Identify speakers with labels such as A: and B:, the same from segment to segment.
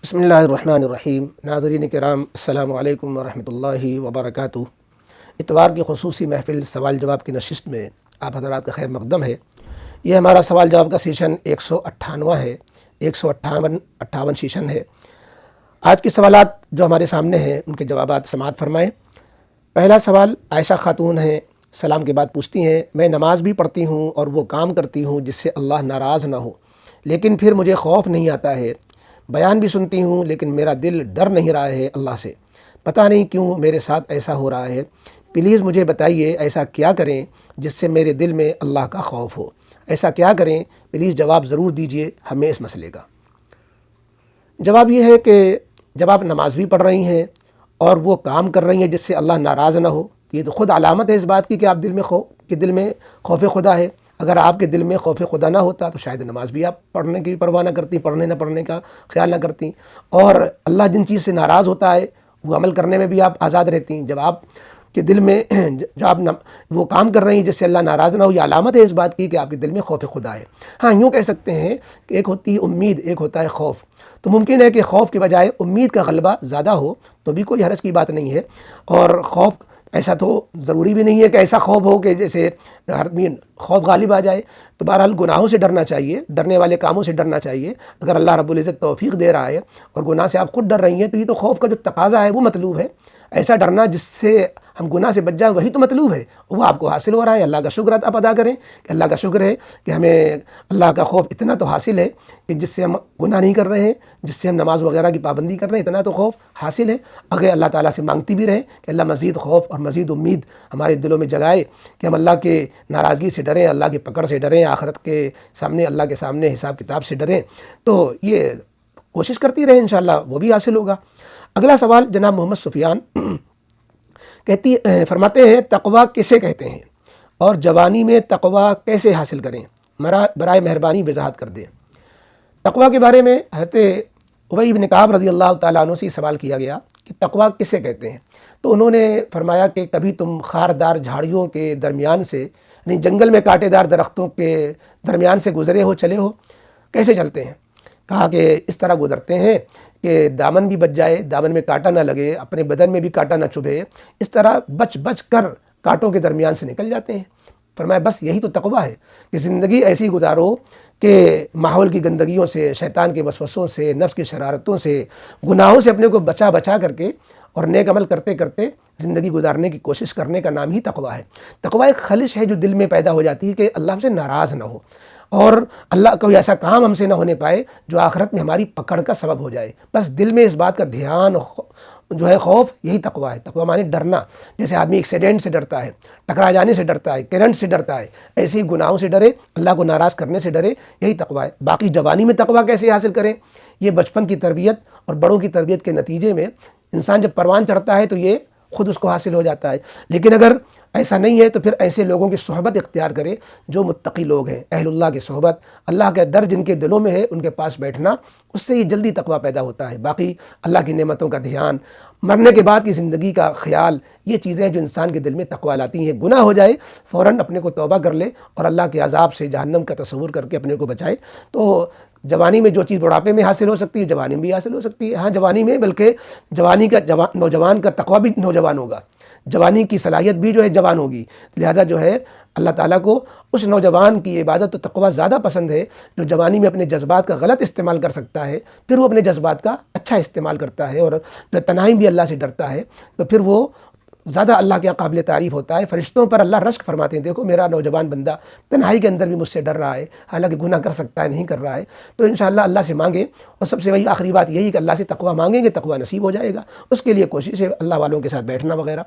A: بسم اللہ الرحمن الرحیم۔ ناظرین کرام، السلام علیکم ورحمۃ اللہ وبرکاتہ۔ اتوار کی خصوصی محفل سوال جواب کی نشست میں آپ حضرات کا خیر مقدم ہے۔ یہ ہمارا سوال جواب کا سیشن 158 ہے، 158 سیشن ہے۔ آج کے سوالات جو ہمارے سامنے ہیں ان کے جوابات سماعت فرمائیں۔ پہلا سوال عائشہ خاتون ہیں، سلام کے بعد پوچھتی ہیں، میں نماز بھی پڑھتی ہوں اور وہ کام کرتی ہوں جس سے اللہ ناراض نہ ہو، لیکن پھر مجھے خوف نہیں آتا ہے۔ بیان بھی سنتی ہوں لیکن میرا دل ڈر نہیں رہا ہے اللہ سے، پتہ نہیں کیوں میرے ساتھ ایسا ہو رہا ہے۔ پلیز مجھے بتائیے ایسا کیا کریں جس سے میرے دل میں اللہ کا خوف ہو، ایسا کیا کریں؟ پلیز جواب ضرور دیجئے ہمیں اس مسئلے کا۔ جواب یہ ہے کہ جب آپ نماز بھی پڑھ رہی ہیں اور وہ کام کر رہی ہیں جس سے اللہ ناراض نہ ہو، یہ تو خود علامت ہے اس بات کی کہ آپ دل میں خوف خدا ہے۔ اگر آپ کے دل میں خوف خدا نہ ہوتا تو شاید نماز بھی آپ پڑھنے کی پرواہ نہ کرتی، پڑھنے نہ پڑھنے کا خیال نہ کرتی، اور اللہ جن چیز سے ناراض ہوتا ہے وہ عمل کرنے میں بھی آپ آزاد رہتی۔ جب آپ کے دل میں جب آپ وہ کام کر رہی ہیں جس سے اللہ ناراض نہ ہو، یہ علامت ہے اس بات کی کہ آپ کے دل میں خوف خدا ہے۔ ہاں، یوں کہہ سکتے ہیں کہ ایک ہوتی ہے امید، ایک ہوتا ہے خوف۔ تو ممکن ہے کہ خوف کے بجائے امید کا غلبہ زیادہ ہو تو بھی کوئی حرج کی بات نہیں ہے، اور خوف ایسا تو ضروری بھی نہیں ہے کہ ایسا خوف ہو کہ جیسے خوف غالب آ جائے۔ تو بہرحال گناہوں سے ڈرنا چاہیے، ڈرنے والے کاموں سے ڈرنا چاہیے۔ اگر اللہ رب العزت توفیق دے رہا ہے اور گناہ سے آپ خود ڈر رہی ہیں تو یہ تو خوف کا جو تقاضا ہے وہ مطلوب ہے۔ ایسا ڈرنا جس سے ہم گناہ سے بچ جائیں وہی تو مطلوب ہے، وہ آپ کو حاصل ہو رہا ہے۔ اللہ کا شکر آپ ادا کریں کہ اللہ کا شکر ہے کہ ہمیں اللہ کا خوف اتنا تو حاصل ہے کہ جس سے ہم گناہ نہیں کر رہے ہیں، جس سے ہم نماز وغیرہ کی پابندی کر رہے ہیں، اتنا تو خوف حاصل ہے۔ اگر اللہ تعالیٰ سے مانگتی بھی رہیں کہ اللہ مزید خوف اور مزید امید ہمارے دلوں میں جگائے کہ ہم اللہ کے ناراضگی سے ڈریں، اللہ کی پکڑ سے ڈریں، آخرت کے سامنے اللہ کے سامنے حساب کتاب سے ڈریں، تو یہ کوشش کرتی رہیں، انشاءاللہ وہ بھی حاصل ہوگا۔ اگلا سوال جناب محمد سفیان فرماتے ہیں، تقویٰ کسے کہتے ہیں اور جوانی میں تقویٰ کیسے حاصل کریں؟ برائے مہربانی وضاحت کر دیں۔ تقویٰ کے بارے میں حضرت ابی بن کعب رضی اللہ تعالیٰ عنہ سے سوال کیا گیا کہ تقویٰ کسے کہتے ہیں، تو انہوں نے فرمایا کہ کبھی تم خاردار جھاڑیوں کے درمیان سے، یعنی جنگل میں کانٹے دار درختوں کے درمیان سے گزرے ہو، چلے ہو، کیسے چلتے ہیں؟ کہا کہ اس طرح گزرتے ہیں کہ دامن بھی بچ جائے، دامن میں کانٹا نہ لگے، اپنے بدن میں بھی کانٹا نہ چبھے، اس طرح بچ بچ کر کانٹوں کے درمیان سے نکل جاتے ہیں۔ فرمایا بس یہی تو تقویٰ ہے کہ زندگی ایسی گزارو کہ ماحول کی گندگیوں سے، شیطان کے وسوسوں سے، نفس کی شرارتوں سے، گناہوں سے اپنے کو بچا بچا کر کے اور نیک عمل کرتے کرتے زندگی گزارنے کی کوشش کرنے کا نام ہی تقویٰ ہے۔ تقویٰ ایک خلش ہے جو دل میں پیدا ہو جاتی ہے کہ اللہ ہم سے ناراض نہ ہو، اور اللہ کوئی ایسا کام ہم سے نہ ہونے پائے جو آخرت میں ہماری پکڑ کا سبب ہو جائے۔ بس دل میں اس بات کا دھیان جو ہے خوف، یہی تقویٰ ہے۔ تقویٰ معنی ڈرنا، جیسے آدمی ایکسیڈنٹ سے ڈرتا ہے، ٹکرا جانے سے ڈرتا ہے، کرنٹ سے ڈرتا ہے، ایسے ہی گناہوں سے ڈرے، اللہ کو ناراض کرنے سے ڈرے، یہی تقویٰ ہے۔ باقی جوانی میں تقویٰ کیسے حاصل کریں؟ یہ بچپن کی تربیت اور بڑوں کی تربیت کے نتیجے میں انسان جب پروان چڑھتا ہے تو یہ خود اس کو حاصل ہو جاتا ہے، لیکن اگر ایسا نہیں ہے تو پھر ایسے لوگوں کی صحبت اختیار کرے جو متقی لوگ ہیں، اہل اللہ کی صحبت، اللہ کا ڈر جن کے دلوں میں ہے ان کے پاس بیٹھنا، اس سے یہ جلدی تقویٰ پیدا ہوتا ہے۔ باقی اللہ کی نعمتوں کا دھیان، مرنے کے بعد کی زندگی کا خیال، یہ چیزیں جو انسان کے دل میں تقویٰ لاتی ہیں۔ گناہ ہو جائے فوراً اپنے کو توبہ کر لے اور اللہ کے عذاب سے، جہنم کا تصور کر کے اپنے کو بچائے، تو جوانی میں جو چیز بڑھاپے میں حاصل ہو سکتی ہے جوانی میں بھی حاصل ہو سکتی ہے۔ ہاں، جوانی میں بلکہ جوانی کا نوجوان کا تقویٰ بھی نوجوان ہوگا، جوانی کی صلاحیت بھی جو ہے جوان ہوگی، لہذا جو ہے اللہ تعالیٰ کو اس نوجوان کی عبادت و تقویٰ زیادہ پسند ہے جو جوانی میں اپنے جذبات کا غلط استعمال کر سکتا ہے، پھر وہ اپنے جذبات کا اچھا استعمال کرتا ہے، اور جو تنہائی بھی اللہ سے ڈرتا ہے تو پھر وہ زیادہ اللہ کے قابل تعریف ہوتا ہے۔ فرشتوں پر اللہ رشک فرماتے ہیں، دیکھو میرا نوجوان بندہ تنہائی کے اندر بھی مجھ سے ڈر رہا ہے، حالانکہ گناہ کر سکتا ہے، نہیں کر رہا ہے۔ تو انشاءاللہ اللہ سے مانگے، اور سب سے وہی آخری بات یہی کہ اللہ سے تقویٰ مانگیں گے، تقویٰ نصیب ہو جائے گا، اس کے لیے کوشش ہے اللہ والوں کے ساتھ بیٹھنا وغیرہ۔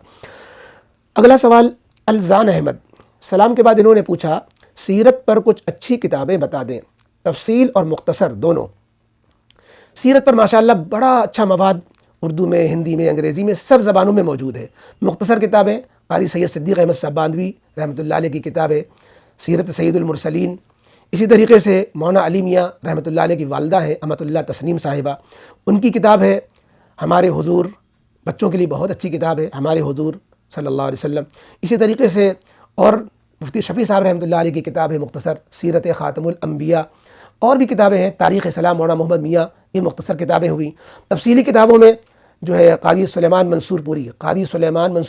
A: اگلا سوال الزان احمد، سلام کے بعد انہوں نے پوچھا، سیرت پر کچھ اچھی کتابیں بتا دیں، تفصیل اور مختصر دونوں۔ سیرت پر ماشاءاللہ بڑا اچھا مواد اردو میں، ہندی میں، انگریزی میں، سب زبانوں میں موجود ہے۔ مختصر کتابیں قاری سید صدیق احمد صاحب باندھوی رحمۃ اللہ علیہ کی کتاب ہے سیرت سید المرسلین۔ اسی طریقے سے مولانا علی میاں رحمۃ اللہ علیہ کی والدہ ہیں امت اللہ تسنیم صاحبہ، ان کی کتاب ہے ہمارے حضور، بچوں کے لیے بہت اچھی کتاب ہے ہمارے حضور صلی اللہ علیہ وسلم۔ اسی طریقے سے اور مفتی شفیع صاحب رحمۃ اللہ علیہ کی کتاب ہے مختصر سیرت خاتم الانبیاء، اور بھی کتابیں ہیں، تاریخ اسلام مولانا محمد میاں، یہ مختصر کتابیں ہوئیں۔ تفصیلی کتابوں میں جو ہے قاضی سلیمان منصور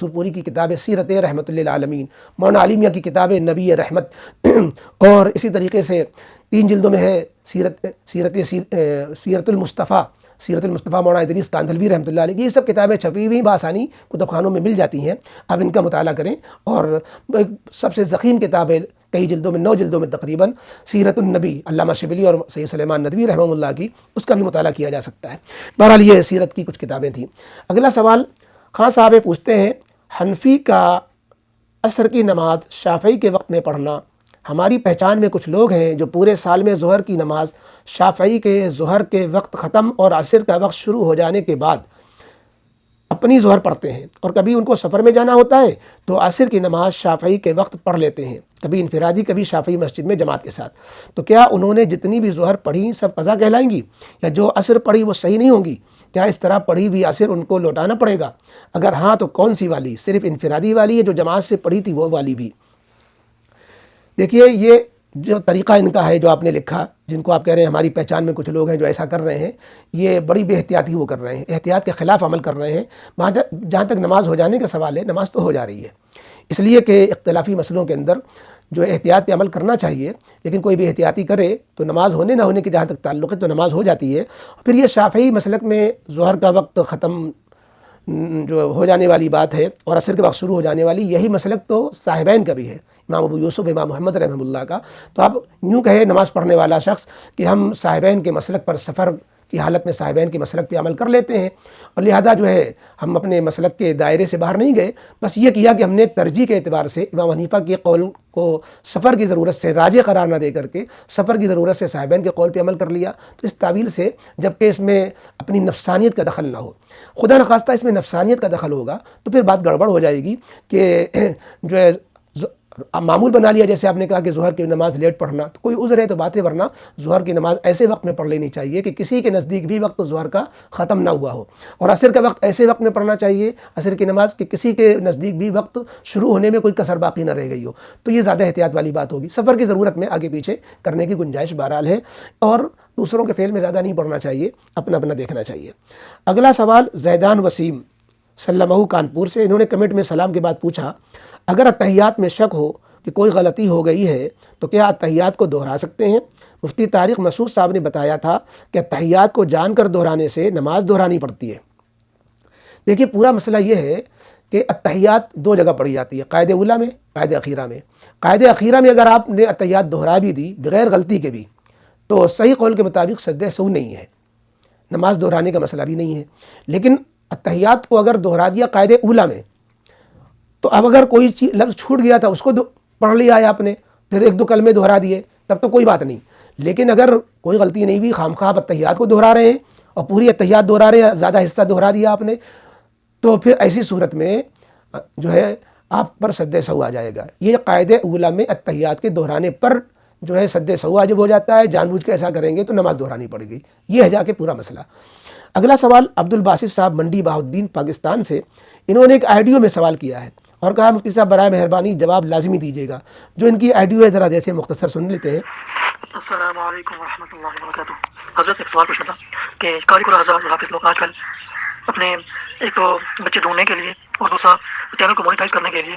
A: پوری کی کتاب سیرت رحمت للعالمین، مولانا علی میاں کی کتاب نبی رحمت، اور اسی طریقے سے 3 جلدوں میں ہے سیرت المصطفیٰ مولانا ادریس کاندھلوی رحمۃ اللہ علیہ کی۔ یہ سب کتابیں چھپی ہوئی بآسانی کتب خانوں میں مل جاتی ہیں، آپ ان کا مطالعہ کریں۔ اور سب سے ضخیم کتاب ہے، کئی جلدوں میں، 9 جلدوں میں تقریباً، سیرت النبی علامہ شبلی اور سید سلیمان ندوی رحمہ اللہ کی، اس کا بھی مطالعہ کیا جا سکتا ہے۔ بہرحال یہ سیرت کی کچھ کتابیں تھیں۔ اگلا سوال خان صاحب پوچھتے ہیں، حنفی کا عصر کی نماز شافعی کے وقت میں پڑھنا، ہماری پہچان میں کچھ لوگ ہیں جو پورے سال میں ظہر کی نماز شافعی کے ظہر کے وقت ختم اور عصر کا وقت شروع ہو جانے کے بعد اپنی ظہر پڑھتے ہیں، اور کبھی ان کو سفر میں جانا ہوتا ہے تو عصر کی نماز شافعی کے وقت پڑھ لیتے ہیں، کبھی انفرادی کبھی شافعی مسجد میں جماعت کے ساتھ۔ تو کیا انہوں نے جتنی بھی ظہر پڑھی سب قضا کہلائیں گی، یا جو عصر پڑھی وہ صحیح نہیں ہوں گی؟ کیا اس طرح پڑھی بھی عصر ان کو لوٹانا پڑے گا؟ اگر ہاں تو کون سی والی، صرف انفرادی والی ہے جو جماعت سے پڑھی تھی وہ والی بھی؟ دیکھیے، یہ جو طریقہ ان کا ہے جو آپ نے لکھا، جن کو آپ کہہ رہے ہیں ہماری پہچان میں کچھ لوگ ہیں جو ایسا کر رہے ہیں، یہ بڑی بے احتیاطی وہ کر رہے ہیں، احتیاط کے خلاف عمل کر رہے ہیں۔ جہاں تک نماز ہو جانے کا سوال ہے، نماز تو ہو جا رہی ہے، اس لیے کہ اختلافی مسئلوں کے اندر جو احتیاط پہ عمل کرنا چاہیے، لیکن کوئی بھی احتیاطی کرے تو نماز ہونے نہ ہونے کی جہاں تک تعلق ہے تو نماز ہو جاتی ہے۔ پھر یہ شافعی مسلک میں ظہر کا وقت ختم جو ہو جانے والی بات ہے اور عصر کے وقت شروع ہو جانے والی، یہی مسلک تو صاحبین کا بھی ہے، امام ابو یوسف، امام محمد رحمہ اللہ کا۔ تو آپ یوں کہے نماز پڑھنے والا شخص کہ ہم صاحبین کے مسلک پر، سفر کی حالت میں صاحبین کے مسلک پہ عمل کر لیتے ہیں، اور لہذا جو ہے ہم اپنے مسلک کے دائرے سے باہر نہیں گئے، بس یہ کیا کہ ہم نے ترجیح کے اعتبار سے امام حنیفہ کے قول کو سفر کی ضرورت سے راجح قرار نہ دے کر کے سفر کی ضرورت سے صاحبین کے قول پہ عمل کر لیا۔ تو اس تعویل سے، جبکہ اس میں اپنی نفسانیت کا دخل نہ ہو، خدا نخواستہ اس میں نفسانیت کا دخل ہوگا تو پھر بات گڑبڑ ہو جائے گی کہ جو ہے معمول بنا لیا، جیسے آپ نے کہا کہ ظہر کی نماز لیٹ پڑھنا، تو کوئی عذر ہے تو بات ہے، ورنہ ظہر کی نماز ایسے وقت میں پڑھ لینی چاہیے کہ کسی کے نزدیک بھی وقت ظہر کا ختم نہ ہوا ہو، اور عصر کا وقت ایسے وقت میں پڑھنا چاہیے، عصر کی نماز کہ کسی کے نزدیک بھی وقت شروع ہونے میں کوئی کسر باقی نہ رہ گئی ہو۔ تو یہ زیادہ احتیاط والی بات ہوگی۔ سفر کی ضرورت میں آگے پیچھے کرنے کی گنجائش بہرحال ہے، اور دوسروں کے فعل میں زیادہ نہیں پڑھنا چاہیے، اپنا اپنا دیکھنا چاہیے۔ اگلا سوال زیدان وسیم سلمہ کانپور سے، انہوں نے کمنٹ میں سلام کے بعد پوچھا، اگر اتحیات میں شک ہو کہ کوئی غلطی ہو گئی ہے تو کیا اتحیات کو دہرا سکتے ہیں؟ مفتی طارق مسعود صاحب نے بتایا تھا کہ اتحیات کو جان کر دہرانے سے نماز دہرانی پڑتی ہے۔ دیکھیے، پورا مسئلہ یہ ہے کہ اتحیات 2 جگہ پڑھی جاتی ہے، قاعدہ اولیٰ میں، قاعدہ اخیرہ میں۔ قاعدہ اخیرہ میں اگر آپ نے اتحیات دہرا بھی دی بغیر غلطی کے بھی، تو صحیح قول کے مطابق سجدہ سہو نہیں ہے، نماز دہرانے کا مسئلہ بھی نہیں ہے۔ لیکن اتحیات کو اگر دہرا دیا قاعدہ اولیٰ میں، تو اب اگر کوئی لفظ چھوٹ گیا تھا اس کو پڑھ لیا ہے آپ نے، پھر 1-2 کلمے دہرا دیے، تب تو کوئی بات نہیں۔ لیکن اگر کوئی غلطی نہیں ہوئی، خام خواہ اتحیات کو دہرا رہے ہیں اور پوری اتحیات دہرا رہے ہیں، زیادہ حصہ دہرا دیا آپ نے، تو پھر ایسی صورت میں جو ہے آپ پر سجدہ سہو آ جائے گا۔ یہ قاعدہ اولیٰ میں اتحیات کے دہرانے پر جو ہے سجدہ سہو واجب ہو جاتا ہے، جان بوجھ کے ایسا کریں گے تو نماز دہرانی پڑے گی۔ یہ ہے جا کے پورا مسئلہ۔ اگلا سوال عبد الباسط صاحب منڈی بہاؤالدین پاکستان سے، انہوں نے ایک آڈیو میں سوال کیا ہے اور کہا مفتی صاحب برائے مہربانی جواب لازمی دیجیے گا۔ جو ان کی آڈیو ہے ذرا دیکھیں، مختصر سن لیتے ہیں۔
B: السلام علیکم ورحمۃ اللہ وبرکاتہ۔ حضرت ایک سوال پوچھنا تھا کہ قاری قرآن حضرات حافظ لوگ آج کل اپنے ایک تو بچے ڈھونڈنے کے لیے اور دوسرا چینل کو مونیٹائز کرنے کے لیے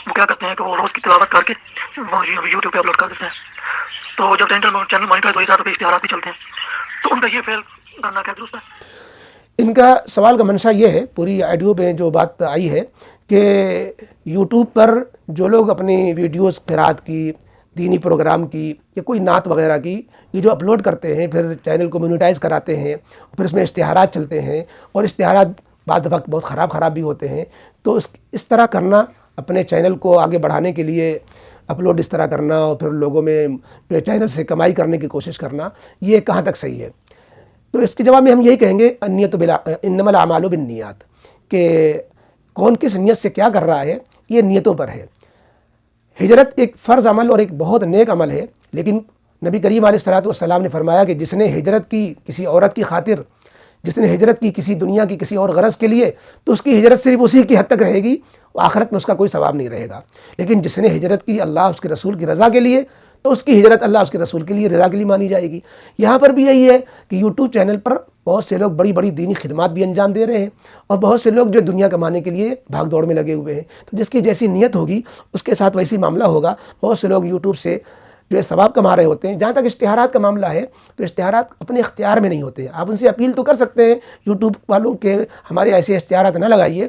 B: وہ کیا کرتے ہیں کہ وہ روز کی تلاوت کر کے یوٹیوب پہ اپلوڈ کر دیتے ہیں، تو جب چینل مونیٹائز ہو جاتا ہے تو پھر اشتہارات بھی چلتے ہیں، تو ان کا یہ فعل کرنا کیا درست ہے؟
A: ان کا سوال کا منشا یہ ہے، پوری آڈیو میں جو بات آئی ہے کہ یوٹیوب پر جو لوگ اپنی ویڈیوز قرات کی، دینی پروگرام کی یا کوئی نعت وغیرہ کی یہ جو اپلوڈ کرتے ہیں، پھر چینل کو مونیٹائز کراتے ہیں، پھر اس میں اشتہارات چلتے ہیں اور اشتہارات بعض دفعہ بہت خراب بھی ہوتے ہیں، تو اس طرح کرنا، اپنے چینل کو آگے بڑھانے کے لیے اپلوڈ اس طرح کرنا اور پھر لوگوں میں چینل سے کمائی کرنے کی کوشش کرنا، یہ کہاں تک صحیح ہے؟ تو اس کے جواب میں ہم یہی کہیں گے النیت انما الاعمال بالنیات، کہ کون کس نیت سے کیا کر رہا ہے یہ نیتوں پر ہے۔ ہجرت ایک فرض عمل اور ایک بہت نیک عمل ہے، لیکن نبی کریم علیہ الصلوۃ والسلام نے فرمایا کہ جس نے ہجرت کی کسی عورت کی خاطر، جس نے ہجرت کی کسی دنیا کی کسی اور غرض کے لیے، تو اس کی ہجرت صرف اسی کی حد تک رہے گی، آخرت میں اس کا کوئی ثواب نہیں رہے گا۔ لیکن جس نے ہجرت کی اللہ اس کے رسول کی رضا کے لیے، تو اس کی ہجرت اللہ اس کے رسول کے لیے رضا کے لیے مانی جائے گی۔ یہاں پر بھی یہی ہے کہ یوٹیوب چینل پر بہت سے لوگ بڑی بڑی دینی خدمات بھی انجام دے رہے ہیں، اور بہت سے لوگ جو دنیا کمانے کے لیے بھاگ دوڑ میں لگے ہوئے ہیں، تو جس کی جیسی نیت ہوگی اس کے ساتھ ویسی معاملہ ہوگا۔ بہت سے لوگ یوٹیوب سے جو ہے ثواب کما رہے ہوتے ہیں۔ جہاں تک اشتہارات کا معاملہ ہے تو اشتہارات اپنے اختیار میں نہیں ہوتے، آپ ان سے اپیل تو کر سکتے ہیں یوٹیوب والوں کے ہمارے ایسے اشتہارات نہ لگائیے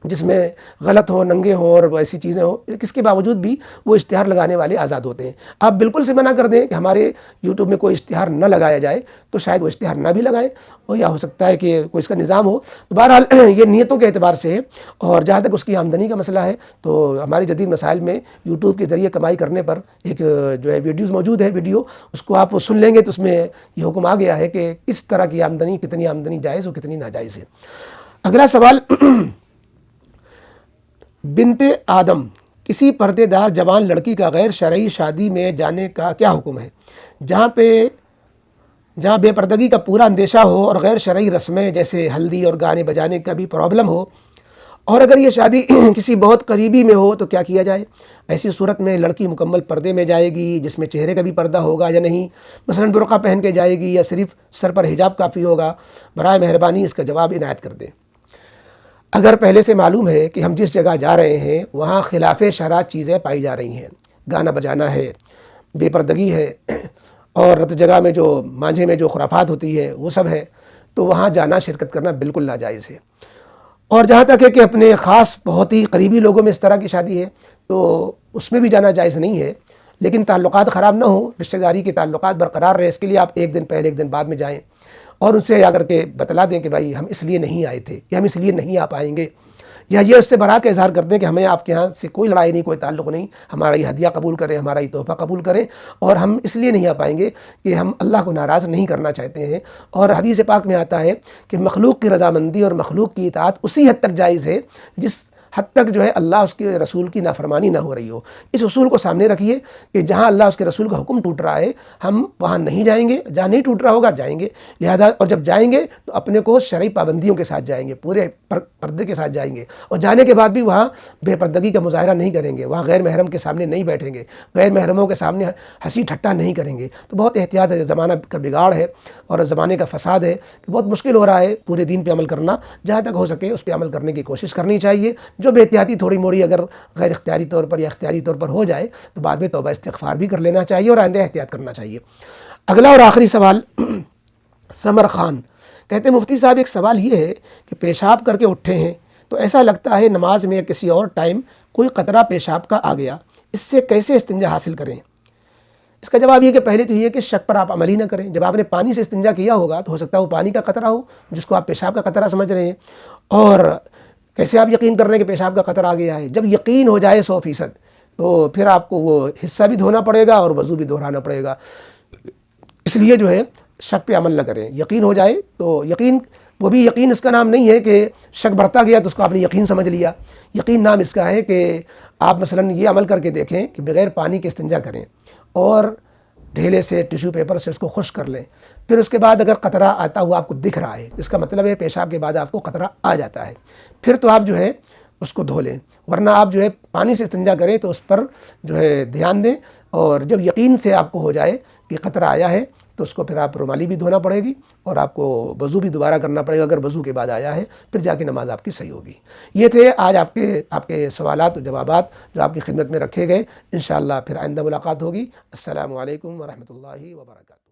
A: جس میں غلط ہوں، ننگے ہوں اور ایسی چیزیں ہوں، اس کے باوجود بھی وہ اشتہار لگانے والے آزاد ہوتے ہیں۔ آپ بالکل سے منع کر دیں کہ ہمارے یوٹیوب میں کوئی اشتہار نہ لگایا جائے تو شاید وہ اشتہار نہ بھی لگائیں، اور یا ہو سکتا ہے کہ کوئی اس کا نظام ہو۔ تو بہرحال یہ نیتوں کے اعتبار سے ہے، اور جہاں تک اس کی آمدنی کا مسئلہ ہے تو ہماری جدید مسائل میں یوٹیوب کے ذریعے کمائی کرنے پر ایک جو ہے ویڈیوز موجود ہے، ویڈیو اس کو آپ سن لیں گے تو اس میں یہ حکم آ گیا ہے کہ کس طرح کی آمدنی، کتنی آمدنی جائز اور کتنی ناجائز ہے۔ اگلا سوال، بنت آدم، کسی پردے دار جوان لڑکی کا غیر شرعی شادی میں جانے کا کیا حکم ہے؟ جہاں بے پردگی کا پورا اندیشہ ہو اور غیر شرعی رسمیں جیسے ہلدی اور گانے بجانے کا بھی پرابلم ہو، اور اگر یہ شادی کسی بہت قریبی میں ہو تو کیا کیا جائے؟ ایسی صورت میں لڑکی مکمل پردے میں جائے گی جس میں چہرے کا بھی پردہ ہوگا یا نہیں؟ مثلا برقع پہن کے جائے گی یا صرف سر پر حجاب کافی ہوگا؟ برائے مہربانی اس کا جواب عنایت کر دیں۔ اگر پہلے سے معلوم ہے کہ ہم جس جگہ جا رہے ہیں وہاں خلاف شرع چیزیں پائی جا رہی ہیں، گانا بجانا ہے، بے پردگی ہے، اور رت جگہ میں جو مانجھے میں جو خرافات ہوتی ہے وہ سب ہے، تو وہاں جانا، شرکت کرنا بالکل ناجائز ہے۔ اور جہاں تک ہے کہ اپنے خاص بہت ہی قریبی لوگوں میں اس طرح کی شادی ہے تو اس میں بھی جانا جائز نہیں ہے، لیکن تعلقات خراب نہ ہوں، رشتہ داری کے تعلقات برقرار رہے، اس کے لیے آپ ایک دن پہلے ایک دن بعد میں جائیں اور ان سے جا کر کے بتلا دیں کہ بھائی ہم اس لیے نہیں آئے تھے یا ہم اس لیے نہیں آ پائیں گے، یا یہ اس سے برات کا اظہار کر دیں کہ ہمیں آپ کے ہاں سے کوئی لڑائی نہیں، کوئی تعلق نہیں، ہمارا یہ ہدیہ قبول کریں، ہمارا یہ تحفہ قبول کریں، اور ہم اس لیے نہیں آ پائیں گے کہ ہم اللہ کو ناراض نہیں کرنا چاہتے ہیں۔ اور حدیث پاک میں آتا ہے کہ مخلوق کی رضامندی اور مخلوق کی اطاعت اسی حد تک جائز ہے جس حد تک جو ہے اللہ اس کے رسول کی نافرمانی نہ ہو رہی ہو۔ اس اصول کو سامنے رکھیے کہ جہاں اللہ اس کے رسول کا حکم ٹوٹ رہا ہے ہم وہاں نہیں جائیں گے، جہاں نہیں ٹوٹ رہا ہوگا جائیں گے، لہذا اور جب جائیں گے تو اپنے کو شرعی پابندیوں کے ساتھ جائیں گے، پورے پردے کے ساتھ جائیں گے، اور جانے کے بعد بھی وہاں بے پردگی کا مظاہرہ نہیں کریں گے، وہاں غیر محرم کے سامنے نہیں بیٹھیں گے، غیر محرموں کے سامنے ہنسی ٹھٹا نہیں کریں گے۔ تو بہت احتیاط ہے، زمانہ کا بگاڑ ہے اور زمانے کا فساد ہے کہ بہت مشکل ہو رہا ہے پورے دین پہ عمل کرنا۔ جہاں تک ہو سکے اس پہ عمل کرنے کی کوشش کرنی چاہیے، جو بے احتیاطی تھوڑی موڑی اگر غیر اختیاری طور پر یا اختیاری طور پر ہو جائے تو بعد میں توبہ استغفار بھی کر لینا چاہیے اور آئندہ احتیاط کرنا چاہیے۔ اگلا اور آخری سوال، ثمر خان کہتے ہیں مفتی صاحب ایک سوال یہ ہے کہ پیشاب کر کے اٹھے ہیں تو ایسا لگتا ہے نماز میں یا کسی اور ٹائم کوئی قطرہ پیشاب کا آ گیا، اس سے کیسے استنجا حاصل کریں؟ اس کا جواب یہ کہ پہلے تو یہ کہ شک پر آپ عمل ہی نہ کریں۔ جب آپ نے پانی سے استنجا کیا ہوگا تو ہو سکتا ہے وہ پانی کا قطرہ ہو جس کو آپ پیشاب کا قطرہ سمجھ رہے ہیں، اور کیسے آپ یقین کر رہے ہیں کہ پیشاب کا قطرہ آ گیا ہے؟ جب یقین ہو جائے 100% تو پھر آپ کو وہ حصہ بھی دھونا پڑے گا اور وضو بھی دہرانا پڑے گا۔ اس لیے جو ہے شک پہ عمل نہ کریں، یقین ہو جائے تو یقین، وہ بھی یقین اس کا نام نہیں ہے کہ شک بڑھتا گیا تو اس کو آپ نے یقین سمجھ لیا۔ یقین نام اس کا ہے کہ آپ مثلا یہ عمل کر کے دیکھیں کہ بغیر پانی کے استنجا کریں اور ڈھیلے سے ٹیشو پیپر سے اس کو خشک کر لیں، پھر اس کے بعد اگر قطرہ آتا ہوا آپ کو دکھ رہا ہے، اس کا مطلب ہے پیشاب کے بعد آپ کو قطرہ آ جاتا ہے، پھر تو آپ جو ہے اس کو دھو لیں، ورنہ آپ جو ہے پانی سے استنجا کریں تو اس پر جو ہے دھیان دیں، اور جب یقین سے آپ کو ہو جائے کہ قطرہ آیا ہے تو اس کو پھر آپ رومالی بھی دھونا پڑے گی اور آپ کو وضو بھی دوبارہ کرنا پڑے گا اگر وضو کے بعد آیا ہے، پھر جا کے نماز آپ کی صحیح ہوگی۔ یہ تھے آج آپ کے سوالات و جوابات جو آپ کی خدمت میں رکھے گئے۔ انشاءاللہ پھر آئندہ ملاقات ہوگی۔ السلام علیکم ورحمۃ اللہ وبرکاتہ۔